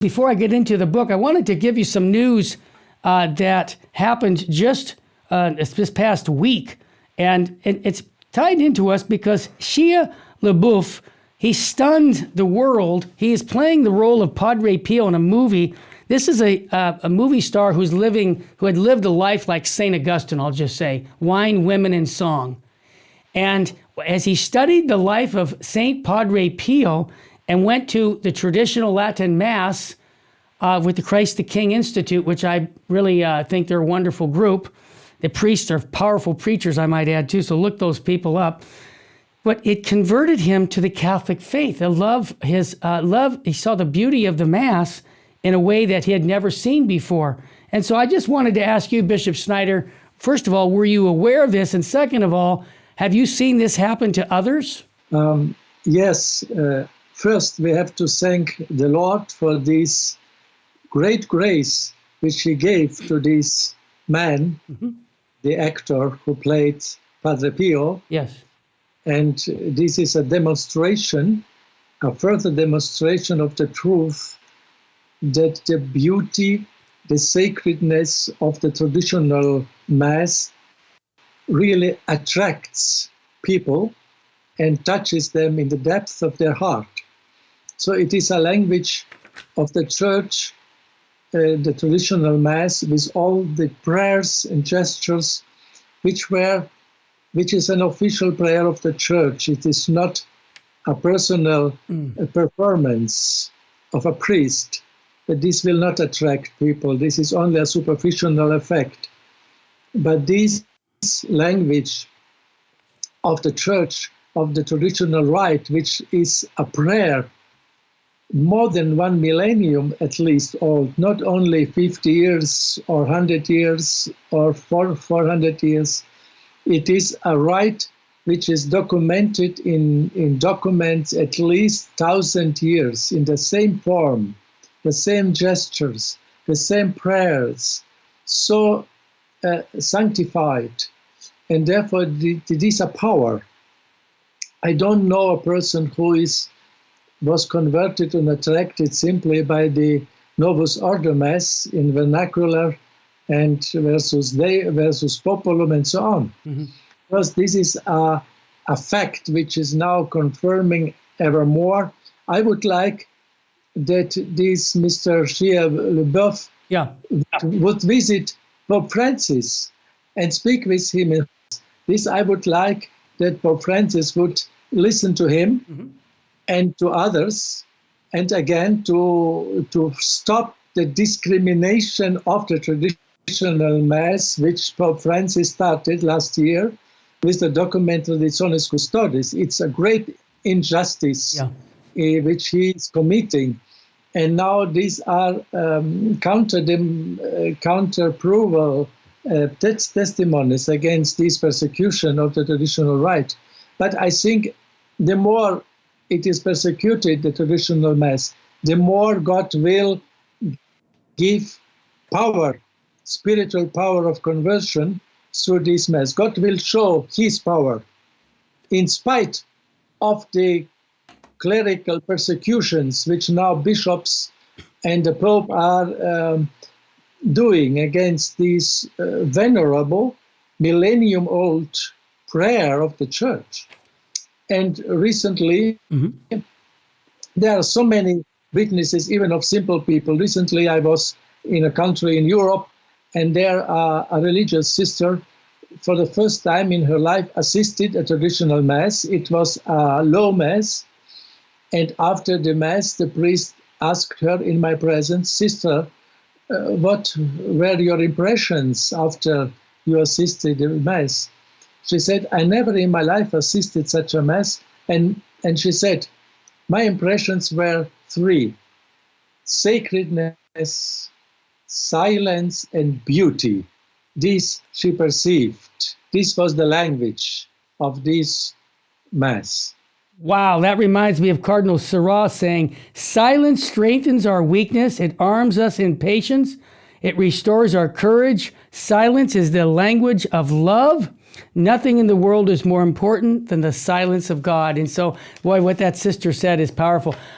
Before I get into the book, I wanted to give you some news that happened just this past week. And it's tied into us because Shia LaBeouf, he stunned the world. He is playing the role of Padre Pio in a movie. This is a movie star who had lived a life like St. Augustine, I'll just say, wine, women, and song. And as he studied the life of St. Padre Pio and went to the traditional Latin Mass with the Christ the King Institute, which I really think they're a wonderful group. The priests are powerful preachers, I might add, too, so look those people up. But it converted him to the Catholic faith. He saw the beauty of the Mass in a way that he had never seen before. And so I just wanted to ask you, Bishop Snyder, first of all, were you aware of this? And second of all, have you seen this happen to others? Yes. First, we have to thank the Lord for this great grace which he gave to this man, the actor who played Padre Pio. Yes. And this is a demonstration, a further demonstration of the truth that the beauty, the sacredness of the traditional Mass really attracts people and touches them in the depth of their heart. So it is a language of the Church, the traditional Mass, with all the prayers and gestures which is an official prayer of the Church. It is not a personal performance of a priest, but this will not attract people. This is only a superficial effect. But this language of the Church, of the traditional rite, which is a prayer more than 1 millennium at least old, not only 50 years or 100 years or 400 years. It is a rite which is documented in documents at least 1,000 years in the same form, the same gestures, the same prayers, so sanctified. And therefore, it is a power. I don't know a person who was converted and attracted simply by the Novus Ordo Mass in vernacular and versus populum and so on. Because this is a fact which is now confirming ever more. I would like that this Mr. Shia LaBeouf would visit Pope Francis and speak with him. This I would like that Pope Francis would listen to him and to others, and again to stop the discrimination of the traditional Mass, which Pope Francis started last year with the document Traditionis Custodes. It's a great injustice which he is committing. And now these are counter-approval testimonies against this persecution of the traditional rite. But I think the more it is persecuted, the traditional Mass, the more God will give power, spiritual power of conversion through this Mass. God will show his power in spite of the clerical persecutions which now bishops and the Pope are doing against this venerable, millennium-old prayer of the Church. And recently, there are so many witnesses, even of simple people. Recently, I was in a country in Europe, and there a religious sister, for the first time in her life, assisted a traditional Mass. It was a low Mass. And after the Mass, the priest asked her in my presence, "Sister, what were your impressions after you assisted the Mass?" She said, "I never in my life assisted such a Mass." And she said, "My impressions were three: sacredness, silence, and beauty." This she perceived. This was the language of this Mass. Wow, that reminds me of Cardinal Sarah saying, "Silence strengthens our weakness. It arms us in patience. It restores our courage. Silence is the language of love. Nothing in the world is more important than the silence of God." And so, boy, what that sister said is powerful.